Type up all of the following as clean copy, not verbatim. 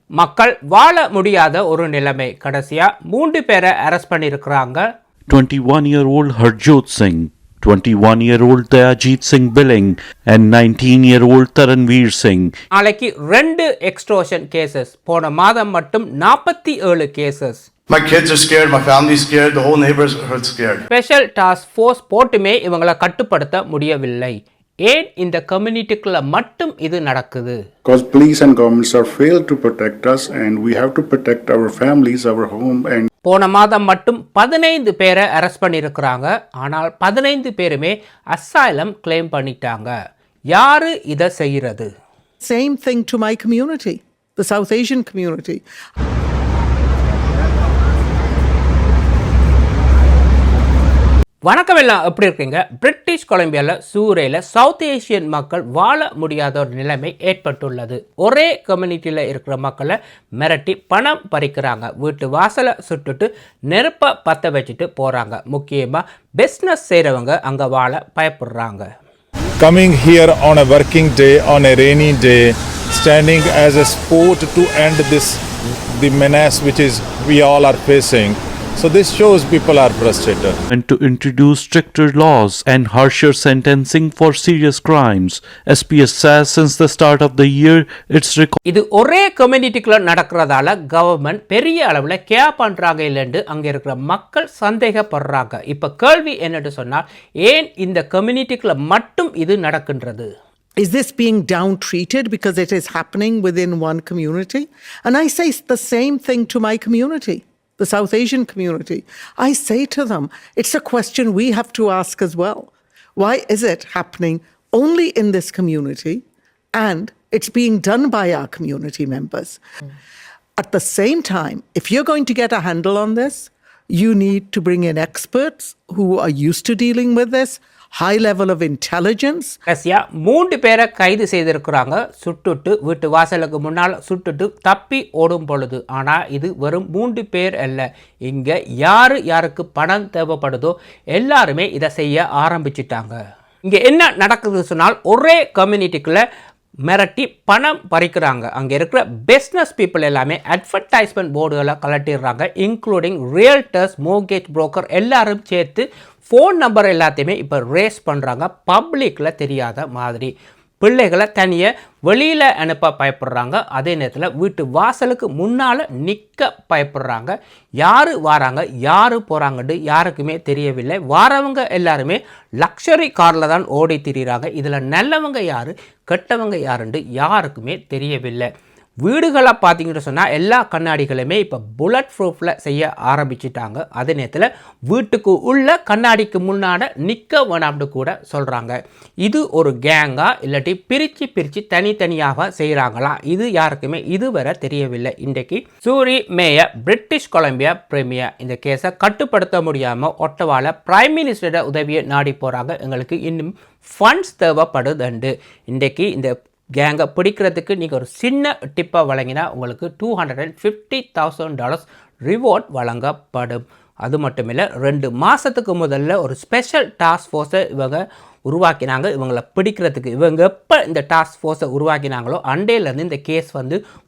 மக்கள் வாழ முடியாத ஒரு நிலைமை. கடைசியா 3 பேரை அரெஸ்ட் பண்ணியிருக்கிறாங்க. 21-year-old Harjot Singh, 21-year-old Dayajit Singh Billing and 19-year-old Taranveer Singh. நாளைக்கு 2 எக்ஸ்டோர்ஷன் கேசஸ். போன மாதம் மட்டும் 47 cases. My kids are scared, my family's scared, the whole neighborhood's scared. Special task force போட்டுமே இவங்களை கட்டுப்படுத்த முடியவில்லை. ஏன் இந்த கம்யூனிட்டிக்குள்ள மட்டும் இது நடக்குது? Because police and governments are failed to protect us and we have to protect our families, our home and போன மாதம் மட்டும் 15 பேரை அரெஸ்ட் பண்ணியிருக்கிறாங்க. ஆனால் 15 பேருமே அசைலம் கிளைம் பண்ணிட்டாங்க. யாரு இதை செய்கிறது? Same thing to my community, the South Asian community. வணக்கம், எல்லாம் எப்படி இருக்கீங்க? பிரிட்டிஷ் கொலம்பியாவில் சூரேல சவுத் ஏஷியன் மக்கள் வாழ முடியாத ஒரு நிலைமை ஏற்பட்டுள்ளது. ஒரே கம்யூனிட்டியில் இருக்கிற மக்களை மிரட்டி பணம் பறிக்கிறாங்க. வீட்டு வாசலை சுட்டுட்டு நெருப்பை பற்ற வச்சுட்டு போகிறாங்க. முக்கியமாக பிஸ்னஸ் செய்கிறவங்க அங்கே வாழ பயப்படுறாங்க. Coming here on a working day, on a rainy day, standing as a sport to end the menace which is we all are facing. So this shows people are frustrated. And to introduce stricter laws and harsher sentencing for serious crimes. SPS says since the start of the year, இது ஒரே கம்யூனிட்டிக்குள்ள நடக்கிறதால government பெரிய அளவில் care பண்றாங்க இல்லைன்னு அங்கே இருக்கிற மக்கள் சந்தேகப்படுறாங்க. இப்போ கேள்வி என்னன்னு சொன்னால், ஏன் இந்த கம்யூனிட்டிக்குள்ள மட்டும் இது நடக்கின்றது? Is this being down-treated because it is happening within one community? And I say the same thing to my community, the South Asian community. I say to them, it's a question we have to ask as well. Why is it happening only in this community and it's being done by our community members? At the same time, if you're going to get a handle on this, you need to bring in experts who are used to dealing with this, high level of intelligence. கடைசியா 3 பேரை கைது செய்திருக்கிறாங்க. சுட்டுட்டு வீட்டு வாசலுக்கு முன்னால் சுட்டுட்டு தப்பி ஓடும் பொழுது. ஆனால் இது வெறும் 3 பேர் அல்ல. இங்கே யாருக்கு பணம் தேவைப்படுதோ எல்லாருமே இதை செய்ய ஆரம்பிச்சிட்டாங்க. இங்கே என்ன நடக்குது சொன்னால், ஒரே கம்யூனிட்டிக்குள்ள மிரட்டி பணம் பறிக்கிறாங்க. அங்கே இருக்கிற பிஸ்னஸ் பீப்புள் எல்லாமே அட்வர்டைஸ்மெண்ட் போர்டுகளை கலட்டிடுறாங்க. இன்க்ளூடிங் ரியல்டர்ஸ், மோர்கேஜ் புரோக்கர் எல்லாரும் சேர்த்து ஃபோன் நம்பர் எல்லாத்தையுமே இப்போ ரேஸ் பண்ணுறாங்க. பப்ளிக்கில் தெரியாத மாதிரி பிள்ளைகளை தனியை வெளியில் அனுப்ப பயப்படுறாங்க. அதே நேரத்தில் வீட்டு வாசலுக்கு முன்னால் நிற்க பயப்படுறாங்க. யார் வராங்க யார் போகிறாங்கன்னு யாருக்குமே தெரியவில்லை. வாரவங்க எல்லாருமே லக்ஸரி காரில் தான் ஓடி திரிகிறாங்க. இதில் நல்லவங்க யார் கெட்டவங்க யாருன்னு யாருக்குமே தெரியவில்லை. வீடுகளை பார்த்தீங்கன்னு சொன்னால் எல்லா கண்ணாடிகளுமே இப்போ புல்லட் ப்ரூஃபில் செய்ய ஆரம்பிச்சிட்டாங்க. அதே நேரத்தில் வீட்டுக்கு உள்ள கண்ணாடிக்கு முன்னாடி நிற்க வேணாம்னு கூட சொல்கிறாங்க. இது ஒரு கேங்கா இல்லாட்டி பிரித்து தனித்தனியாக செய்கிறாங்களா? இது யாருக்குமே இதுவரை தெரியவில்லை. இன்றைக்கு Surrey mayor British Columbia premier இந்த கேஸை கட்டுப்படுத்த முடியாமல் ஒட்டவால பிரைம் மினிஸ்டரோட உதவியை நாடி போகிறாங்க. எங்களுக்கு இன்னும் ஃபண்ட்ஸ் தேவைப்படுதுண்டு. இன்றைக்கு இந்த கேங்கை பிடிக்கிறதுக்கு நீங்கள் ஒரு சின்ன டிப்பை வழங்கினா உங்களுக்கு $250,000 ரிவார்ட் வழங்கப்படும். அது மட்டும் இல்லை, 2 மாதத்துக்கு முதல்ல ஒரு ஸ்பெஷல் டாஸ்க் ஃபோர்ஸை இவங்க உருவாக்கினாங்க இவங்களை பிடிக்கிறதுக்கு. இவங்க எப்போ இந்த டாஸ்க் ஃபோர்ஸை உருவாக்கினாங்களோ அண்டையிலேருந்து இந்த கேஸ்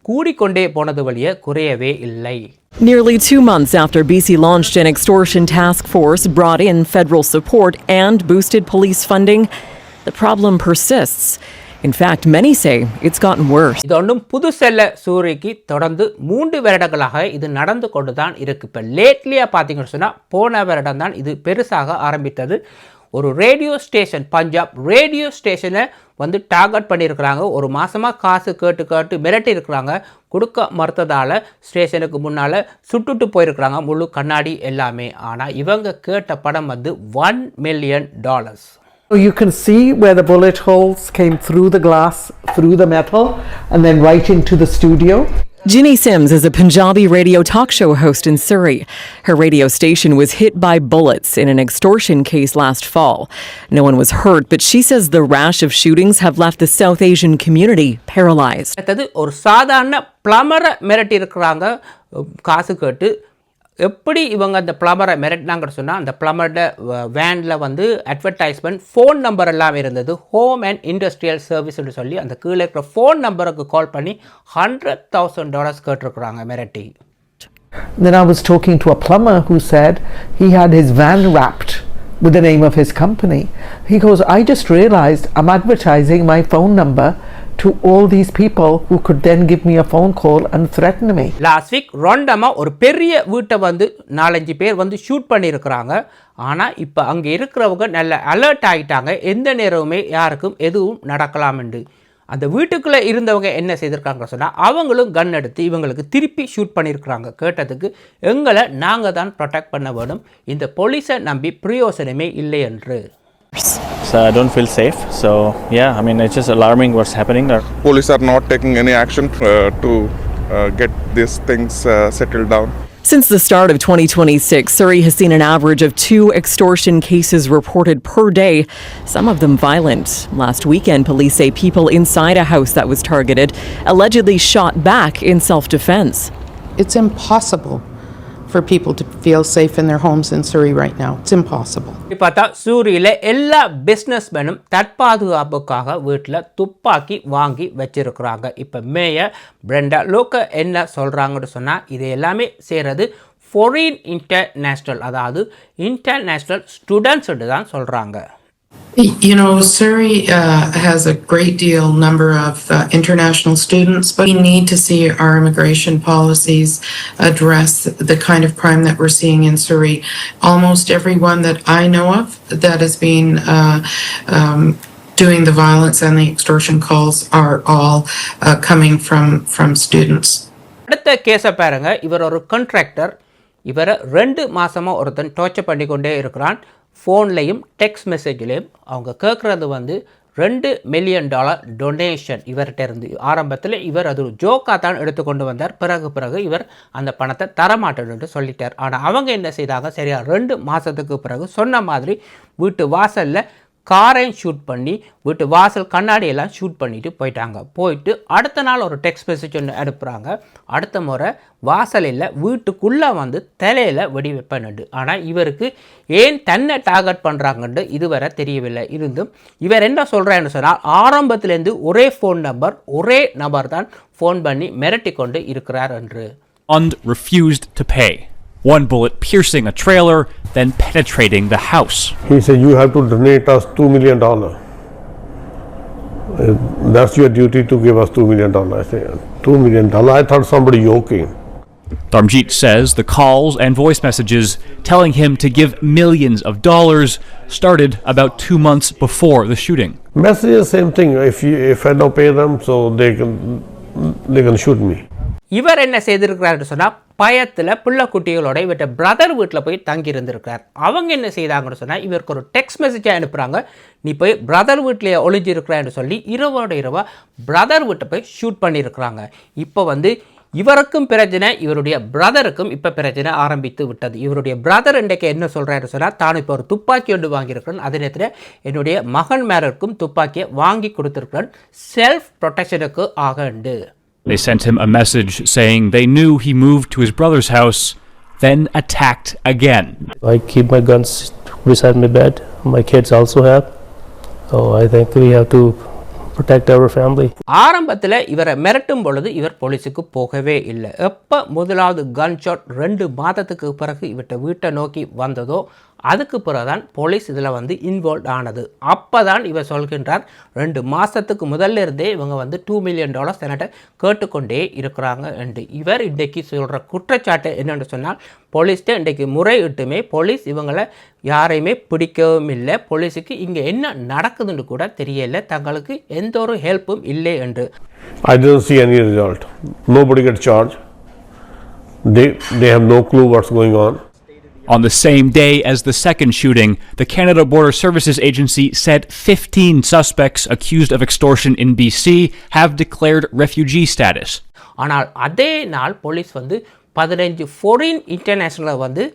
கூடிக்கொண்டே போனது வழியே குறையவே இல்லை. Nearly 2 months after BC launched an extortion task force, brought in federal support and boosted police funding, the problem persists. In fact, many say it's gotten worse. இது ஒன்றும் புதுசல்ல. சூரிக்கு தொடர்ந்து 3 வருடங்களாக இது நடந்து கொண்டு தான் இருக்குது. இப்போ லேட்லியாக பார்த்தீங்கன்னு சொன்னால் போன வருடம் தான் இது பெருசாக ஆரம்பித்தது. ஒரு ரேடியோ ஸ்டேஷன், பஞ்சாப் ரேடியோ ஸ்டேஷனை டார்கெட் பண்ணியிருக்கிறாங்க. ஒரு மாதமாக காசு கேட்டு மிரட்டி இருக்கிறாங்க. கொடுக்க மறுத்ததால் ஸ்டேஷனுக்கு முன்னால் சுட்டுட்டு போயிருக்கிறாங்க முழு கண்ணாடி எல்லாமே. ஆனால் இவங்க கேட்ட பணம் $1 million. So you can see where the bullet holes came through the glass, through the metal, and then right into the studio. Ginny Sims is a Punjabi radio talk show host in Surrey. Her radio station was hit by bullets in an extortion case last fall. No one was hurt, but she says the rash of shootings have left the South Asian community paralyzed. ஒரு சாதாரண பிளம்பரை மிரட்டி இருக்கிறாங்க காசு கேட்டு. எப்படி இவங்க அந்த பிளம்பரை மிரட்டினாங்கன்னு சொன்னால் அந்த பிளம்பரோட வேனில் வந்து அட்வர்டைஸ்மெண்ட் ஃபோன் நம்பர் எல்லாம் இருந்தது. ஹோம் அண்ட் இண்டஸ்ட்ரியல் சர்வீஸ்னு சொல்லி அந்த கீழே இருக்கிற ஃபோன் நம்பருக்கு கால் பண்ணி $100,000 கேட்டிருக்கிறாங்க மிரட்டி. Then I was talking to a plumber who said he had his van wrapped with the name of his company. He goes, I just realized I'm advertising my phone number to all these people who could then give me a phone call and threaten me. Last week ரண்டமாக ஒரு பெரிய வீட்டை வந்து 4-5 பேர் வந்து shoot பண்ணியிருக்கிறாங்க. ஆனால் இப்போ அங்கே இருக்கிறவங்க நல்ல அலர்ட் ஆகிட்டாங்க, எந்த நேரமுமே யாருக்கும் எதுவும் நடக்கலாம்ண்டு. அந்த வீட்டுக்குள்ளே இருந்தவங்க என்ன செய்திருக்காங்க சொன்னால் அவங்களும் கன் எடுத்து இவங்களுக்கு திருப்பி ஷூட் பண்ணியிருக்கிறாங்க. கேட்டதுக்கு எங்களை நாங்கள் தான் ப்ரொடெக்ட் பண்ண வேணும், இந்த போலீஸை நம்பி பிரயோசனமே இல்லை என்று. So I don't feel safe. So yeah, I mean, it's just alarming what's happening. Police are not taking any action to get these things settled down. Since the start of 2026, Surrey has seen an average of 2 extortion cases reported per day, some of them violent. Last weekend, police say people inside a house that was targeted allegedly shot back in self-defense. It's impossible for people to feel safe in their homes in Surrey right now. It's impossible. பார்த்தா சூரியில் எல்லா பிஸ்னஸ்மேனும் தற்பாதுகாப்புக்காக வீட்டில் துப்பாக்கி வாங்கி வச்சிருக்கிறாங்க. இப்போ mayor பிரெண்டா லோக்க என்ன சொல்கிறாங்கன்னு சொன்னால் இது எல்லாமே செய்கிறது ஃபாரின் இன்டர்நேஷ்னல், அதாவது இன்டர்நேஷ்னல் ஸ்டூடெண்ட்ஸ்ட்டு தான் சொல்கிறாங்க. You know, Surrey has a great deal number of international students, but we need to see our immigration policies address the kind of crime that we're seeing in Surrey. Almost everyone that I know of that has been doing the violence and the extortion calls are all coming from students. அடுத்த கேஸை பாருங்க. இவர் ஒரு contractor. இவரை 2 மாதமாக ஒருத்தன் torture பண்ணி கொண்டே இருக்கிறான். ஃபோன்லேயும் டெக்ஸ்ட் மெசேஜ்லேயும் அவங்க கேட்குறது வந்து $2 மில்லியன் டொனேஷன் இவர்கிட்ட இருந்து. ஆரம்பத்தில் இவர் அது ஒரு ஜோக்காக தான் எடுத்துக்கொண்டு வந்தார். பிறகு இவர் அந்த பணத்தை தரமாட்டேன்னு சொல்லிட்டார். ஆனால் அவங்க என்ன செய்தாங்க, சரியா 2 மாதத்துக்கு பிறகு சொன்ன மாதிரி வீட்டு வாசலில் காரையும் ஷூட் பண்ணி வீட்டு வாசல் கண்ணாடியெல்லாம் ஷூட் பண்ணிவிட்டு போயிட்டாங்க. போயிட்டு அடுத்த நாள் ஒரு டெக்ஸ்ட் மெசேஜ் ஒன்று அனுப்புகிறாங்க. அடுத்த முறை வாசலில் வீட்டுக்குள்ளே வந்து தலையில் வெடி வைப்பேன்னு. ஆனால் இவருக்கு ஏன் தன்னை டார்கெட் பண்ணுறாங்கன்னு இதுவரை தெரியவில்லை. இருந்தும் இவர் என்ன சொல்கிறான்னு சொன்னால் ஆரம்பத்துலேருந்து ஒரே நபர் தான் ஃபோன் பண்ணி மிரட்டி கொண்டு இருக்கிறார் என்று. And refused to pay. One bullet piercing a trailer, then penetrating the house. He said, you have to donate us $2 million. That's your duty to give us $2 million. I said, $2 million? I thought somebody joking. Dharmjit says the calls and voice messages telling him to give millions of dollars started about 2 months before the shooting. Message is same thing. If I don't pay them, so they can shoot me. இவர் என்ன செய்திருக்கிறார்னு சொன்னால் பயத்தில் பிள்ளை குட்டிகளோட இவர்கிட்ட brother வீட்டில் போய் தங்கியிருந்திருக்கிறார். அவங்க என்ன செய்தாங்கன்னு சொன்னால் இவருக்கு ஒரு டெக்ஸ்ட் மெசேஜாக அனுப்புகிறாங்க, நீ போய் பிரதர் வீட்டிலேயே இரவாக பிரதர் வீட்டை போய் ஷூட் பண்ணியிருக்கிறாங்க. இப்போ வந்து இவருக்கும் பிரச்சனை, இவருடைய பிரதருக்கும் இப்போ பிரச்சனை ஆரம்பித்து விட்டது. இவருடைய பிரதர் இன்றைக்கு என்ன சொல்கிறாரு சொன்னால், தான் இப்போ ஒரு துப்பாக்கி ஒன்று வாங்கியிருக்கிறேன், அதே நேரத்தில் என்னுடைய மகன் மேலருக்கும் துப்பாக்கியை வாங்கி கொடுத்துருக்கிறேன், self ப்ரொடெக்ஷனுக்கு ஆகண்டு. They sent him a message saying they knew he moved to his brother's house, then attacked again. I keep my guns beside my bed. My kids also have. So I think we have to protect our family. ஆரம்பத்தில் இவரை மிரட்டும் பொழுது இவர் போலீஸுக்கு போகவே இல்லை. எப்போ முதலாவது கன் ஷாட் 2 மாதத்துக்கு பிறகு இவர்கிட்ட வீட்டை நோக்கி வந்ததோ அதுக்கு பிறகுதான் போலீஸ் இதில் வந்து இன்வால்வ் ஆனது. அப்போ தான் இவர் சொல்கின்றார், 2 மாதத்துக்கு முதல்ல இருந்தே இவங்க வந்து $2 மில்லியன் என்கிட்ட கேட்டுக்கொண்டே இருக்கிறாங்க என்று. இவர் இன்றைக்கு சொல்கிற குற்றச்சாட்டு என்னென்னு சொன்னால், போலீஸ்கிட்ட இன்றைக்கு முறையிட்டுமே போலீஸ் இவங்களை யாரையுமே பிடிக்கவும் இல்லை, போலீஸுக்கு இங்கே என்ன நடக்குதுன்னு கூட தெரியலை, தங்களுக்கு எந்த ஒரு ஹெல்ப்பும் இல்லை என்று. I didn't see any result. Nobody gets charged. They have no clue what's going on. On the same day as the second shooting, the Canada Border Services Agency said 15 suspects accused of extortion in BC have declared refugee status. ஆனால் அதே நாள் police வந்து 15 foreign இன்டர்நேஷ்னலை வந்து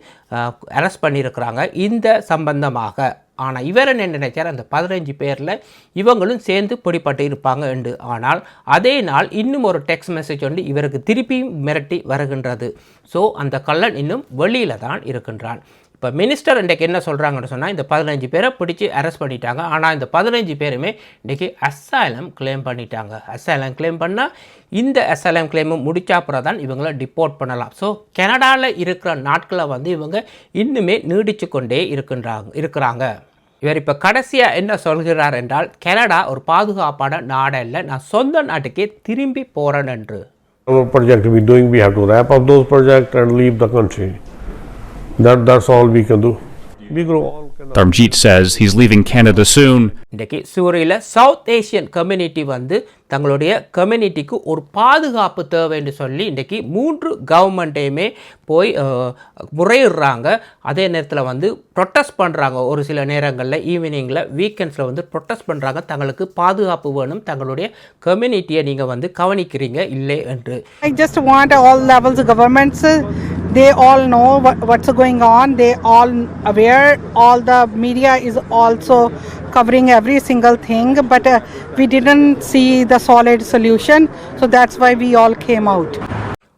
arrest பண்ணியிருக்கிறாங்க இந்த சம்பந்தமாக. ஆனால் இவர் என்ன நினைச்சார், அந்த 15 பேரில் இவங்களும் சேர்ந்து பிடிப்பட்டு இருப்பாங்க என்று. ஆனால் அதே நாள் இன்னும் ஒரு டெக்ஸ்ட் மெசேஜ் வந்து இவருக்கு திருப்பியும் மிரட்டி வருகின்றது. ஸோ அந்த கள்ளன் இன்னும் வெளியில் தான் இருக்கின்றான். இப்போ மினிஸ்டர் இன்றைக்கு என்ன சொல்கிறாங்கன்னு சொன்னால், இந்த 15 பேரை பிடிச்சி அரெஸ்ட் பண்ணிட்டாங்க. ஆனால் இந்த 15 பேருமே இன்றைக்கி அசைலம் கிளைம் பண்ணிட்டாங்க. அசைலம் கிளைம் பண்ணால் இந்த அசைலம் கிளைமும் முடிச்சா அப்புறம் தான் இவங்களை டிப்போர்ட் பண்ணலாம். ஸோ கனடாவில் இருக்கிற நாட்களை வந்து இவங்க இன்னுமே நீடிச்சு கொண்டே இருக்கிறாங்க. இவர் இப்போ கடைசியாக என்ன சொல்கிறார் என்றால், கனடா ஒரு பாதுகாப்பான நாடல்ல, நான் சொந்த நாட்டுக்கே திரும்பி போகிறேன் என்று. Our project we doing, we have to wrap up those projects and leave the country. That's all we can do. We grow all. Dharmjit says he's leaving Canada soon. இன்றைக்கி சூரியில் சவுத் ஏஷியன் கம்யூனிட்டி வந்து தங்களுடைய கம்யூனிட்டிக்கு ஒரு பாதுகாப்பு தேவைன்னு சொல்லி இன்றைக்கி 3 கவர்மெண்ட்டையுமே போய் முறையிடுறாங்க. அதே நேரத்தில் வந்து ப்ரொட்டஸ்ட் பண்ணுறாங்க. ஒரு சில நேரங்களில் ஈவினிங்கில் வீக்கெண்ட்ஸில் வந்து ப்ரொட்டஸ்ட் பண்ணுறாங்க. தங்களுக்கு பாதுகாப்பு வேணும், தங்களுடைய கம்யூனிட்டியை நீங்கள் வந்து கவனிக்கிறீங்க இல்லை என்று. I just want all levels of governments, they all know what's going on, they all aware, all the media is also covering every single thing, but we didn't see the solid solution, so that's why we all came out.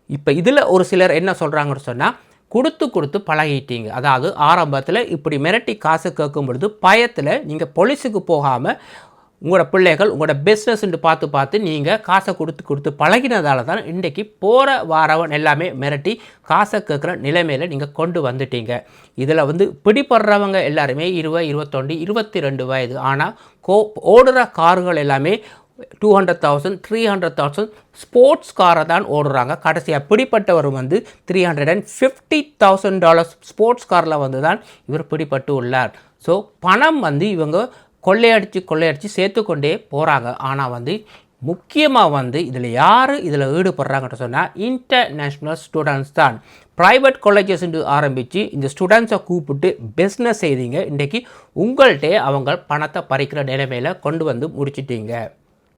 இப்போ இதில் ஒரு சிலர் என்ன சொல்கிறாங்கன்னு சொன்னால், கொடுத்து பழகிட்டீங்க. அதாவது ஆரம்பத்தில் இப்படி மிரட்டி காசு கேட்கும் பொழுது பயத்தில் நீங்கள் போலீஸுக்கு போகாமல் உங்களோட பிள்ளைகள் உங்களோட பிஸ்னஸ்ன்னு பார்த்து நீங்கள் காசை கொடுத்து பழகினதால தான் இன்றைக்கி போகிற வாரவன் எல்லாமே மிரட்டி காசை கேட்குற நிலைமையில் நீங்கள் கொண்டு வந்துட்டீங்க. இதில் வந்து பிடிப்படுறவங்க எல்லாருமே 20, 21, 22 வயது. ஆனால் ஓடுற கார்கள் எல்லாமே 200,000, 300,000 ஸ்போர்ட்ஸ் காரை தான் ஓடுறாங்க. கடைசியாக பிடிப்பட்டவர் வந்து $350,000 ஸ்போர்ட்ஸ் காரில் வந்து தான் இவர் பிடிப்பட்டு உள்ளார். ஸோ பணம் வந்து இவங்க கொள்ளையடித்து சேர்த்துக்கொண்டே போகிறாங்க. ஆனால் வந்து முக்கியமாக வந்து இதில் யார் இதில் ஈடுபடுறாங்கன்னு சொன்னால், இன்டர்நேஷ்னல் ஸ்டூடெண்ட்ஸ் தான். ப்ரைவேட் காலேஜஸ் ஆரம்பித்து இந்த ஸ்டூடெண்ட்ஸை கூப்பிட்டு பிஸ்னஸ் செய்தீங்க. இன்றைக்கி உங்கள்கிட்டே அவங்க பணத்தை பறிக்கிற நிலைமையில் கொண்டு வந்து முடிச்சிட்டீங்க.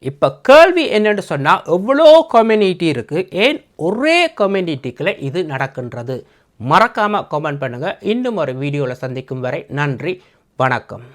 இப்போ கேள்வி என்னென்னு சொன்னால், எவ்வளோ கம்யூனிட்டி இருக்குது, ஏன் ஒரே கம்யூனிட்டிக்குள்ளே இது நடக்கின்றது? மறக்காமல் கமெண்ட் பண்ணுங்கள். இன்னும் ஒரு வீடியோவில் சந்திக்கும் வரை நன்றி, வணக்கம்.